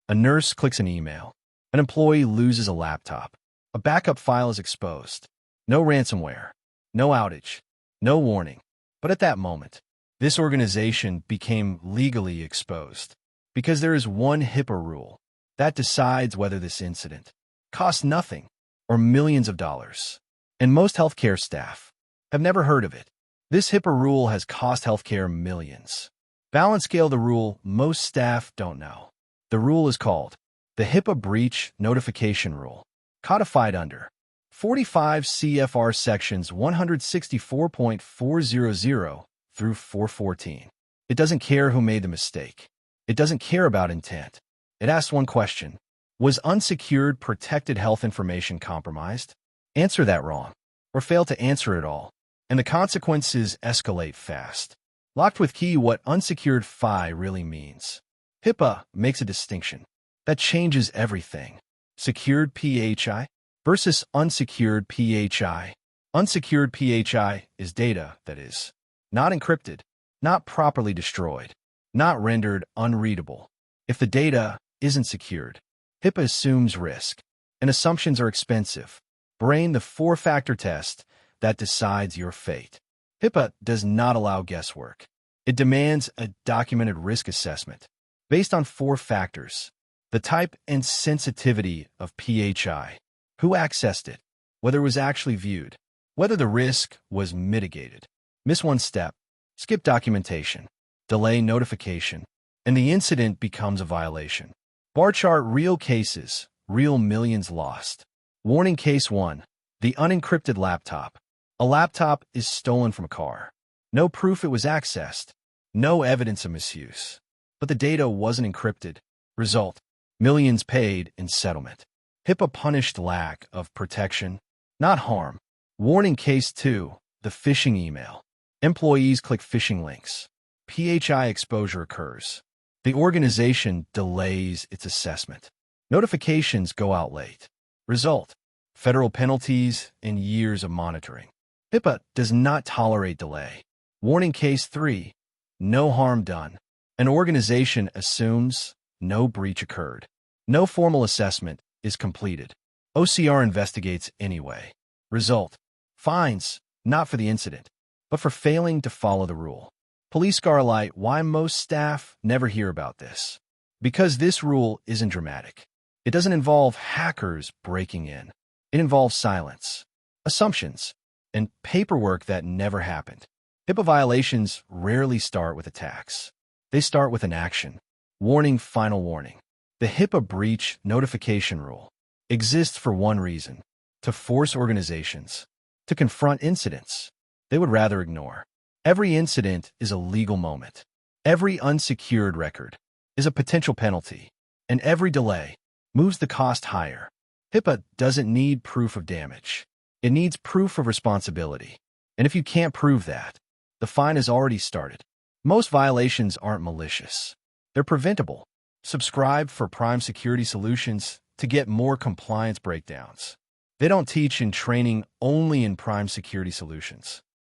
A nurse clicks an email. An employee loses a laptop. A backup file is exposed. No ransomware. No outage. No warning. But at that moment, this organization became legally exposed because there is one HIPAA rule that decides whether this incident costs nothing or millions of dollars. And most healthcare staff have never heard of it. This HIPAA rule has cost healthcare millions. Balance scale the rule most staff don't know. The rule is called the HIPAA Breach Notification Rule, codified under 45 CFR sections 164.400 through 414. It doesn't care who made the mistake. It doesn't care about intent. It asks one question. Was unsecured protected health information compromised? Answer that wrong, or fail to answer at all, and the consequences escalate fast. Locked with key what unsecured PHI really means. HIPAA makes a distinction that changes everything. Secured PHI versus unsecured PHI. Unsecured PHI is data that is not encrypted, not properly destroyed, not rendered unreadable. If the data isn't secured, HIPAA assumes risk, and assumptions are expensive. Brain the four-factor test that decides your fate. HIPAA does not allow guesswork. It demands a documented risk assessment based on four factors: the type and sensitivity of PHI, who accessed it, whether it was actually viewed, whether the risk was mitigated. Miss one step, skip documentation, delay notification, and the incident becomes a violation. Bar chart: real cases, real millions lost. Warning: case 1, the unencrypted laptop. A laptop is stolen from a car. No proof it was accessed. No evidence of misuse. But the data wasn't encrypted. Result: millions paid in settlement. HIPAA punished lack of protection, not harm. Warning: case 2, the phishing email. Employees click phishing links. PHI exposure occurs. The organization delays its assessment. Notifications go out late. Result: federal penalties and years of monitoring. HIPAA does not tolerate delay. Warning: case 3, no harm done. An organization assumes no breach occurred. No formal assessment is completed. OCR investigates anyway. Result: fines, not for the incident, but for failing to follow the rule. Police scarlight: why most staff never hear about this. Because this rule isn't dramatic. It doesn't involve hackers breaking in. It involves silence, assumptions, and paperwork that never happened. HIPAA violations rarely start with attacks. They start with an action. Warning: final warning. The HIPAA Breach Notification Rule exists for one reason: to force organizations to confront incidents they would rather ignore. Every incident is a legal moment. Every unsecured record is a potential penalty, and every delay moves the cost higher. HIPAA doesn't need proof of damage. It needs proof of responsibility. And if you can't prove that, the fine has already started. Most violations aren't malicious. They're preventable. Subscribe for Prime Security Solutions to get more compliance breakdowns. They don't teach in training, only in Prime Security Solutions.